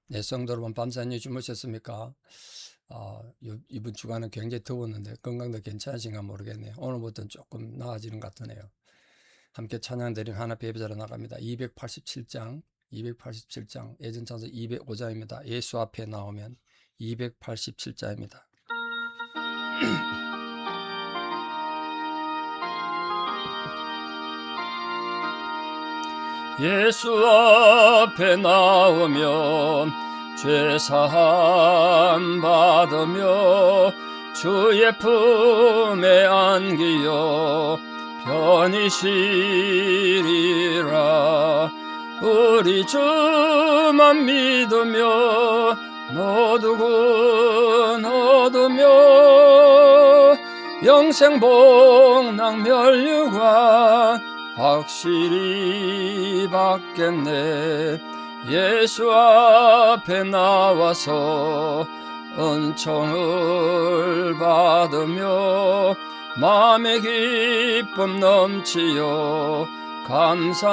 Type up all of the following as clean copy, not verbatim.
네, 성도 여러분, 밤새니 주무셨습니까? 이번 주간은 굉장히 더웠는데 건강도 괜찮으신가 모르겠네요. 오늘부터는 조금 나아지는 것 같으네요. 함께 찬양 드린 하나님 예배자로 나갑니다. 287장, 287장, 예전 찬서 205장입니다. 예수 앞에 나오면 287장입니다. 예수 앞에 나오면 죄사함 받으며 주의 품에 안기어 편히 쉬리라. 우리 주만 믿으며 모두 군 얻으며 영생 복락 멸류관 확실히 받겠네. 예수 앞에 나와서 은총을 받으며 마음의 기쁨 넘치어 감사하리라.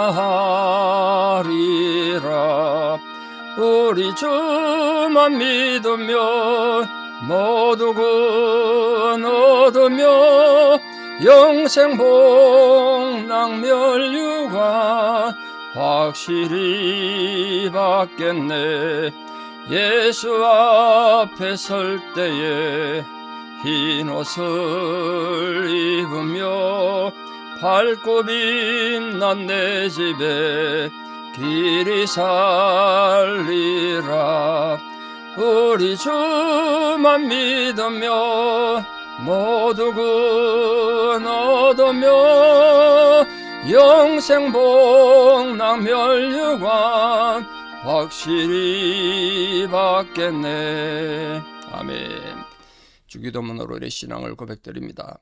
우리 주만 믿으며 모두 군 얻으며 영생 복락 멸류관 확실히 받겠네. 예수 앞에 설 때에 흰 옷을 입으며 밝고 빛난 내 집에 길이 살리라. 우리 주만 믿으며 모두 군 얻으며 영생 복락 멸류관 확실히 받겠네. 아멘. 주기도문으로 우리 신앙을 고백드립니다.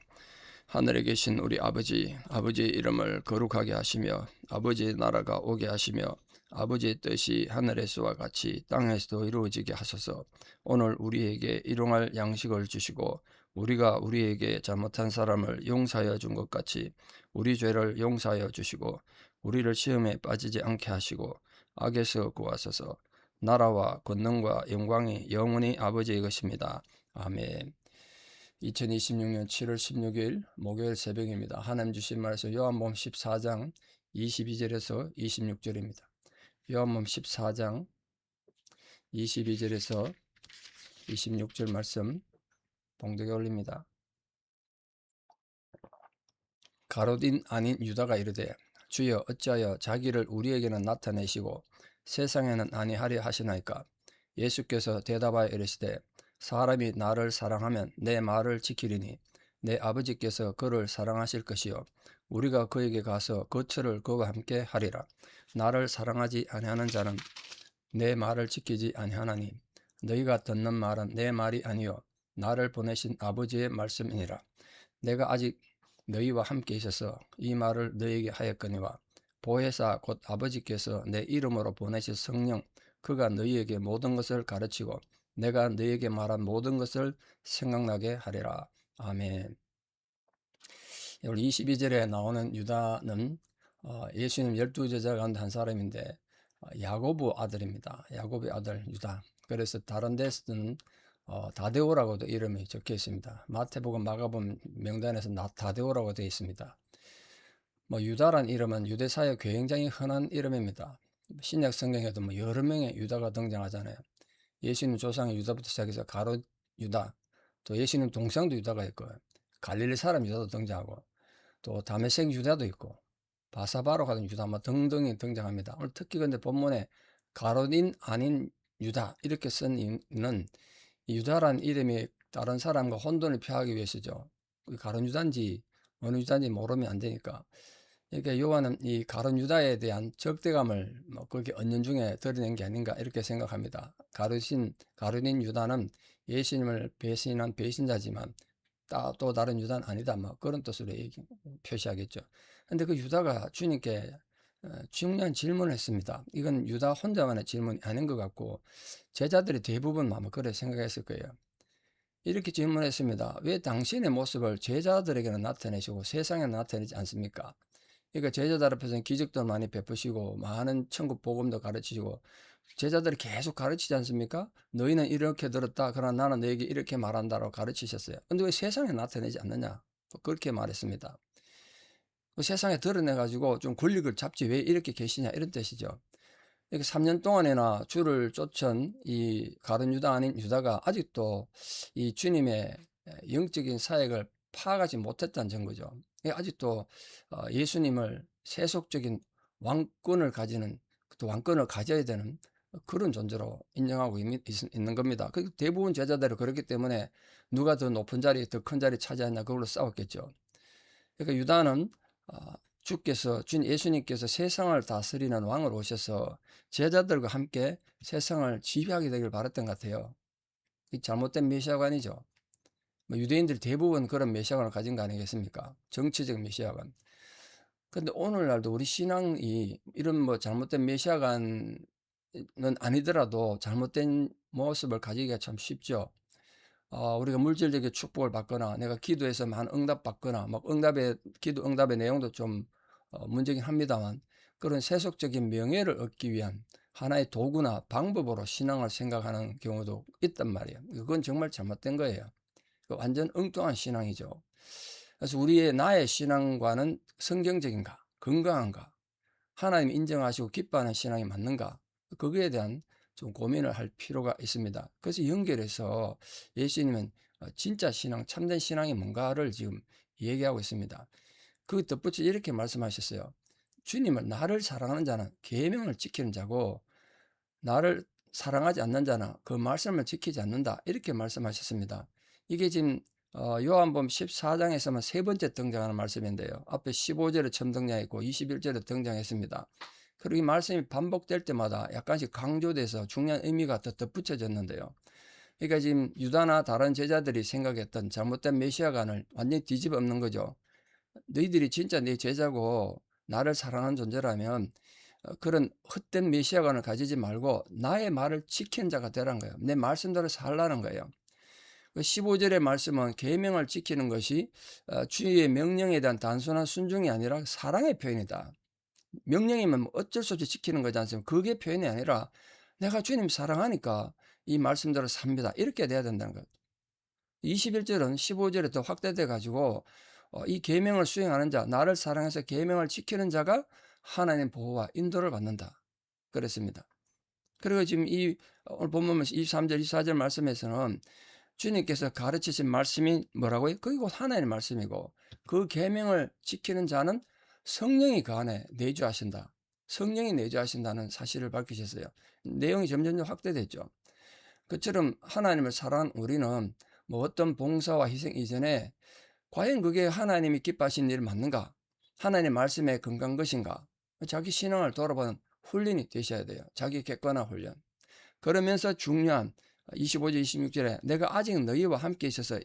하늘에 계신 우리 아버지, 아버지의 이름을 거룩하게 하시며 아버지의 나라가 오게 하시며 아버지의 뜻이 하늘에서와 같이 땅에서도 이루어지게 하소서. 오늘 우리에게 일용할 양식을 주시고 우리가 우리에게 잘못한 사람을 용서하여 준 것 같이 우리 죄를 용서하여 주시고 우리를 시험에 빠지지 않게 하시고 악에서 구하소서. 나라와 권능과 영광이 영원히 아버지의 것입니다. 아멘. 2026년 7월 16일 목요일 새벽입니다. 하나님 주신 말씀 요한복음 14장 22절에서 26절입니다. 요한복음 14장 22절에서 26절 말씀 봉독에 올립니다. 가롯인 아닌 유다가 이르되 주여 어찌하여 자기를 우리에게는 나타내시고 세상에는 아니하려 하시나이까. 예수께서 대답하여 이르시되 사람이 나를 사랑하면 내 말을 지키리니 내 아버지께서 그를 사랑하실 것이요 우리가 그에게 가서 거처를 그와 함께 하리라. 나를 사랑하지 아니하는 자는 내 말을 지키지 아니하나니 너희가 듣는 말은 내 말이 아니요 나를 보내신 아버지의 말씀이니라. 내가 아직 너희와 함께 있어서 이 말을 너희에게 하였거니와 보혜사 곧 아버지께서 내 이름으로 보내신 성령 그가 너희에게 모든 것을 가르치고 내가 너희에게 말한 모든 것을 생각나게 하리라. 아멘. 22절에 나오는 유다는 예수님 12제자 가운데 한 사람인데 야고보 아들입니다. 야고보의 아들 유다. 그래서 다른 데서는 다데오라고도 이름이 적혀 있습니다. 마태복음, 마가복음 명단에서 다데오라고 되어 있습니다. 유다란 이름은 유대사에 굉장히 흔한 이름입니다. 신약 성경에도 여러 명의 유다가 등장하잖아요. 예수님 조상의 유다부터 시작해서 가롯 유다, 또 예수님 동생도 유다가 있고 갈릴리 사람 유다도 등장하고 또 다메섹 유다도 있고 바사바로 가던 유다 등등이 등장합니다. 오늘 특히 근데 본문에 가롯인 아닌 유다 이렇게 쓴 이유는 유다란 이름이 다른 사람과 혼돈을 피하기 위해서죠. 가룟 유다인지 어느 유다인지 모르면 안 되니까. 그러니까 요한은 이 가룟 유다에 대한 적대감을 그렇게 은연중에 드러낸 게 아닌가 이렇게 생각합니다. 가룟인 유다는 예수님을 배신한 배신자지만 또 다른 유다는 아니다. 그런 뜻으로 표시하겠죠. 근데 그 유다가 주님께 중요한 질문을 했습니다. 이건 유다 혼자만의 질문이 아닌 것 같고 제자들이 대부분 아마 그래 생각했을 거예요. 이렇게 질문했습니다. 왜 당신의 모습을 제자들에게는 나타내시고 세상에 나타내지 않습니까? 그러니까 제자들 앞에서는 기적도 많이 베푸시고 많은 천국 복음도 가르치시고 제자들이 계속 가르치지 않습니까? 너희는 이렇게 들었다. 그러나 나는 너에게 이렇게 말한다라고 가르치셨어요. 근데 왜 세상에 나타내지 않느냐? 그렇게 말했습니다. 그 세상에 드러내가지고 좀 권력을 잡지 왜 이렇게 계시냐 이런 뜻이죠. 이렇게 3년 동안이나 주를 쫓은 이 가룟 유다 아닌 유다가 아직도 이 주님의 영적인 사역을 파악하지 못했다는 증거죠. 아직도 예수님을 세속적인 왕권을 가지는, 또 왕권을 가져야 되는 그런 존재로 인정하고 있는 겁니다. 대부분 제자들은 그렇기 때문에 누가 더 높은 자리, 더 큰 자리 차지하냐 그걸로 싸웠겠죠. 그러니까 유다는 주께서, 예수님께서 세상을 다스리는 왕으로 오셔서 제자들과 함께 세상을 지배하게 되길 바랐던 것 같아요. 이 잘못된 메시아관이죠. 유대인들이 대부분 그런 메시아관을 가진 거 아니겠습니까? 정치적 메시아관. 근데 오늘날도 우리 신앙이 이런 잘못된 메시아관은 아니더라도 잘못된 모습을 가지기가 참 쉽죠. 우리가 물질적인 축복을 받거나 내가 기도해서 많은 응답 받거나 기도 응답의 내용도 좀 문제긴 합니다만, 그런 세속적인 명예를 얻기 위한 하나의 도구나 방법으로 신앙을 생각하는 경우도 있단 말이에요. 그건 정말 잘못된 거예요. 완전 엉뚱한 신앙이죠. 그래서 나의 신앙과는 성경적인가, 건강한가, 하나님 인정하시고 기뻐하는 신앙이 맞는가, 거기에 대한 좀 고민을 할 필요가 있습니다. 그래서 연결해서 예수님은 진짜 신앙, 참된 신앙이 뭔가를 지금 얘기하고 있습니다. 그 덧붙여 이렇게 말씀하셨어요. 주님은 나를 사랑하는 자는 계명을 지키는 자고, 나를 사랑하지 않는 자는 그 말씀을 지키지 않는다, 이렇게 말씀하셨습니다. 이게 지금 요한복음 14장에서만 세 번째 등장하는 말씀인데요. 앞에 15절에 처음 등장했고 21절에 등장했습니다. 그리고 이 말씀이 반복될 때마다 약간씩 강조돼서 중요한 의미가 더 덧붙여졌는데요. 그러니까 지금 유다나 다른 제자들이 생각했던 잘못된 메시아관을 완전히 뒤집어 엎는 거죠. 너희들이 진짜 내 제자고 나를 사랑하는 존재라면 그런 헛된 메시아관을 가지지 말고 나의 말을 지키는 자가 되라는 거예요. 내 말씀대로 살라는 거예요. 15절의 말씀은 계명을 지키는 것이 주의 명령에 대한 단순한 순종이 아니라 사랑의 표현이다. 명령이면 어쩔 수 없이 지키는 거지 않습니까? 그게 표현이 아니라 내가 주님 사랑하니까 이 말씀대로 삽니다, 이렇게 돼야 된다는 거예요. 21절은 15절에 더 확대돼 가지고 이 계명을 수행하는 자, 나를 사랑해서 계명을 지키는 자가 하나님 보호와 인도를 받는다, 그랬습니다. 그리고 지금 오늘 본문 23절, 24절 말씀에서는 주님께서 가르치신 말씀이 뭐라고요? 그게 곧 하나님의 말씀이고, 그 계명을 지키는 자는 성령이 그 안에 내주하신다. 성령이 내주하신다는 사실을 밝히셨어요. 내용이 점점 확대됐죠. 그처럼 하나님을 사랑한 우리는 어떤 봉사와 희생 이전에 과연 그게 하나님이 기뻐하신 일이 맞는가? 하나님의 말씀에 건강한 것인가? 자기 신앙을 돌아보는 훈련이 되셔야 돼요. 자기 객관화 훈련. 그러면서 중요한 25절 26절에 내가 아직 너희와 함께 있어서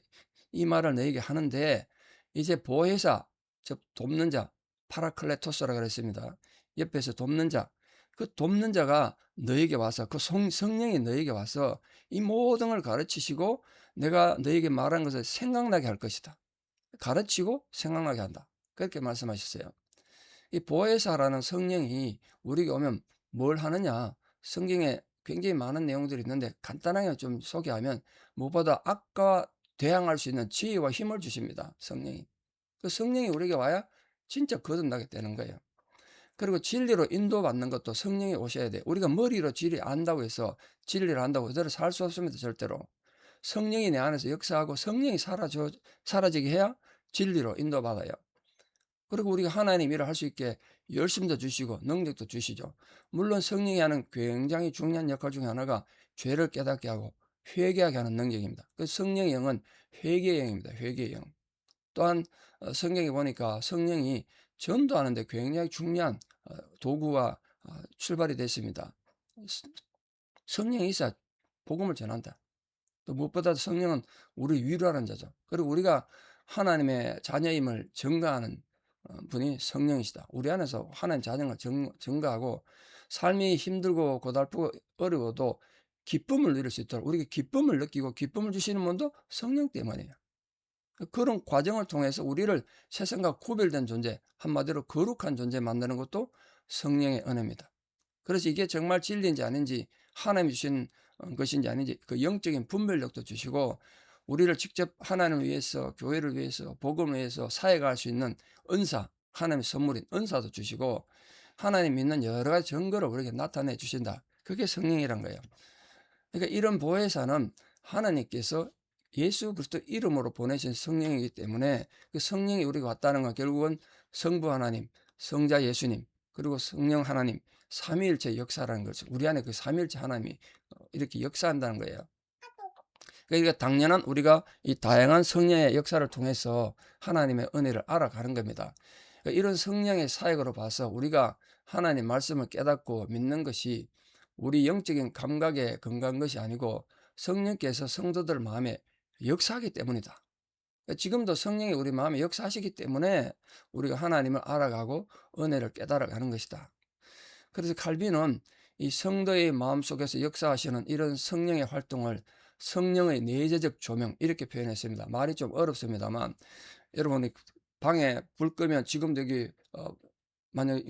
이 말을 너희에게 하는데, 이제 보혜사, 즉 돕는 자, 파라클레토스라고 그랬습니다. 옆에서 돕는 자, 그 돕는 자가 너에게 와서, 그 성령이 너에게 와서 이 모든 걸 가르치시고 내가 너에게 말한 것을 생각나게 할 것이다. 가르치고 생각나게 한다, 그렇게 말씀하셨어요. 이 보혜사라는 성령이 우리에게 오면 뭘 하느냐? 성경에 굉장히 많은 내용들이 있는데 간단하게 좀 소개하면, 무엇보다 악과 대항할 수 있는 지혜와 힘을 주십니다, 성령이. 그 성령이 우리에게 와야 진짜 거듭나게 되는 거예요. 그리고 진리로 인도받는 것도 성령이 오셔야 돼요. 우리가 머리로 진리 안다고 해서, 진리를 안다고 그대로 살 수 없습니다, 절대로. 성령이 내 안에서 역사하고 성령이 사라지게 해야 진리로 인도받아요. 그리고 우리가 하나님 일을 할 수 있게 열심도 주시고 능력도 주시죠. 물론 성령이 하는 굉장히 중요한 역할 중에 하나가 죄를 깨닫게 하고 회개하게 하는 능력입니다. 그 성령의 영은 회개의 영입니다. 회개의 영. 또한 성경에 보니까 성령이 전도하는데 굉장히 중요한 도구와 출발이 됐습니다. 성령이 있어야 복음을 전한다. 또 무엇보다 성령은 우리 위로하는 자죠. 그리고 우리가 하나님의 자녀임을 증거하는 분이 성령이시다. 우리 안에서 하나님 자녀가 증거하고, 삶이 힘들고 고달프고 어려워도 기쁨을 누릴 수 있도록, 우리가 기쁨을 느끼고 기쁨을 주시는 분도 성령 때문이에요. 그런 과정을 통해서 우리를 세상과 구별된 존재, 한마디로 거룩한 존재 만드는 것도 성령의 은혜입니다. 그래서 이게 정말 진리인지 아닌지, 하나님이 주신 것인지 아닌지 그 영적인 분별력도 주시고, 우리를 직접 하나님을 위해서, 교회를 위해서, 복음을 위해서 사역할 수 있는 은사, 하나님의 선물인 은사도 주시고, 하나님 믿는 여러 가지 증거를 우리에게 나타내 주신다. 그게 성령이란 거예요. 그러니까 이런 보혜사는 하나님께서 예수 그리스도 이름으로 보내신 성령이기 때문에, 그 성령이 우리가 왔다는 건 결국은 성부 하나님, 성자 예수님, 그리고 성령 하나님, 삼위일체 역사라는 거죠. 우리 안에 그 삼위일체 하나님이 이렇게 역사한다는 거예요. 그러니까 당연한 우리가 이 다양한 성령의 역사를 통해서 하나님의 은혜를 알아가는 겁니다. 그러니까 이런 성령의 사역으로 봐서 우리가 하나님 말씀을 깨닫고 믿는 것이 우리 영적인 감각에 근거한 것이 아니고 성령께서 성도들 마음에 역사하기 때문이다. 그러니까 지금도 성령이 우리 마음에 역사하시기 때문에 우리가 하나님을 알아가고 은혜를 깨달아가는 것이다. 그래서 칼빈은 이 성도의 마음속에서 역사하시는 이런 성령의 활동을 성령의 내재적 조명, 이렇게 표현했습니다. 말이 좀 어렵습니다만, 여러분이 방에 불 끄면, 지금도 여기 만약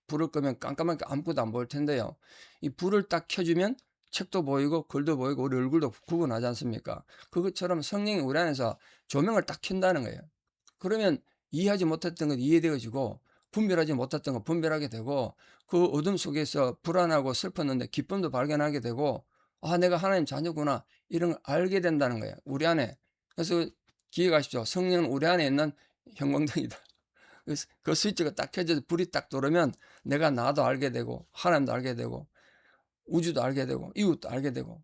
불을 끄면 깜깜하게 아무것도 안 보일 텐데요. 이 불을 딱 켜주면 책도 보이고 글도 보이고 우리 얼굴도 구분하지 않습니까? 그것처럼 성령이 우리 안에서 조명을 딱 켠다는 거예요. 그러면 이해하지 못했던 건 이해되어지고, 분별하지 못했던 건 분별하게 되고, 그 어둠 속에서 불안하고 슬펐는데 기쁨도 발견하게 되고, 아, 내가 하나님 자녀구나, 이런 걸 알게 된다는 거예요, 우리 안에. 그래서 기억하십시오. 성령은 우리 안에 있는 형광등이다. 그래서 그 스위치가 딱 켜져서 불이 딱 들어오면 내가 나도 알게 되고, 하나님도 알게 되고, 우주도 알게 되고, 이웃도 알게 되고,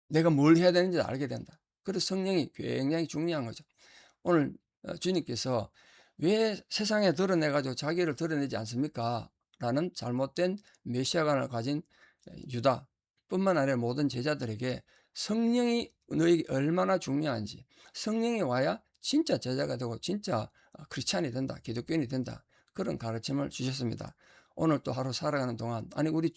내가 뭘 해야 되는지 알게 된다. 그래서 성령이 굉장히 중요한 거죠. 오늘 주님께서 왜 세상에 드러내가지고 자기를 드러내지 않습니까? 라는 잘못된 메시아관을 가진 유다 뿐만 아니라 모든 제자들에게 성령이 너에게 얼마나 중요한지, 성령이 와야 진짜 제자가 되고 진짜 크리스찬이 된다, 기독교인이 된다, 그런 가르침을 주셨습니다. 오늘 또 하루 살아가는 동안, 아니 우리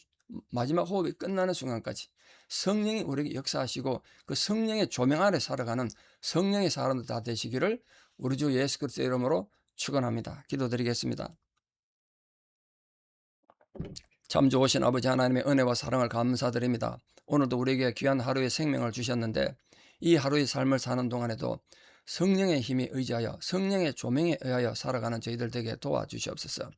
마지막 호흡이 끝나는 순간까지 성령이 우리에게 역사하시고 그 성령의 조명 아래 살아가는 성령의 사람들 다 되시기를 우리 주 예수 그리스도의 이름으로 축원합니다. 기도드리겠습니다. 참 좋으신 아버지 하나님의 은혜와 사랑을 감사드립니다. 오늘도 우리에게 귀한 하루의 생명을 주셨는데, 이 하루의 삶을 사는 동안에도 성령의 힘에 의지하여 성령의 조명에 의하여 살아가는 저희들 되게 도와주시옵소서.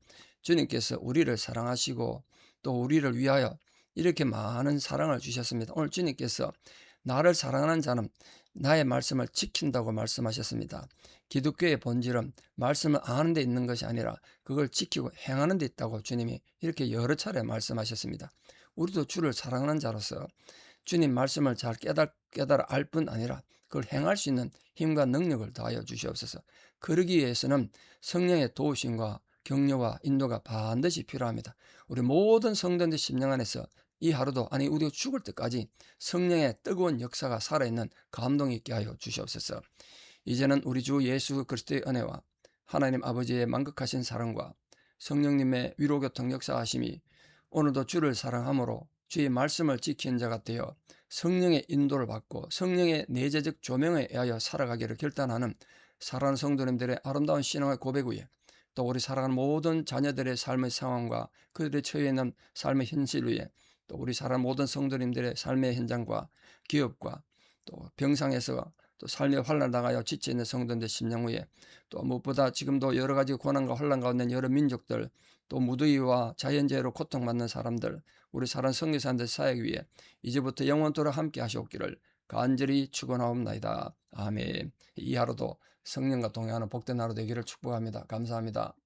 주님께서 우리를 사랑하시고 또 우리를 위하여 이렇게 많은 사랑을 주셨습니다. 오늘 주님께서 나를 사랑하는 자는 나의 말씀을 지킨다고 말씀하셨습니다. 기독교의 본질은 말씀을 아는 데 있는 것이 아니라 그걸 지키고 행하는 데 있다고 주님이 이렇게 여러 차례 말씀하셨습니다. 우리도 주를 사랑하는 자로서 주님 말씀을 잘 깨달아 알 뿐 아니라 그걸 행할 수 있는 힘과 능력을 더하여 주시옵소서. 그러기 위해서는 성령의 도우심과 격려와 인도가 반드시 필요합니다. 우리 모든 성도들 심령 안에서 이 하루도, 아니 우리가 죽을 때까지 성령의 뜨거운 역사가 살아있는 감동이 있게 하여 주시옵소서. 이제는 우리 주 예수 그리스도의 은혜와 하나님 아버지의 만극하신 사랑과 성령님의 위로교통 역사하심이 오늘도 주를 사랑함으로 주의 말씀을 지키는 자가 되어 성령의 인도를 받고 성령의 내재적 조명에 의하여 살아가기를 결단하는 사랑하는 성도님들의 아름다운 신앙의 고백 위에, 또 우리 사랑하는 모든 자녀들의 삶의 상황과 그들의 처해 있는 삶의 현실 위에, 또 우리 사랑하는 모든 성도님들의 삶의 현장과 기업과 또 병상에서 또 삶의 환난 당하여 지쳐있는 성도님들 심령 위에, 또 무엇보다 지금도 여러 가지 고난과 혼란 가운데 있는 여러 민족들, 또 무더위와 자연재해로 고통받는 사람들, 우리 사랑하는 선교사님들 사역 위에 이제부터 영원토록 함께 하시옵기를 간절히 축원하옵나이다. 아멘. 이 하루도 성령과 동행하는 복된 하루 되기를 축복합니다. 감사합니다.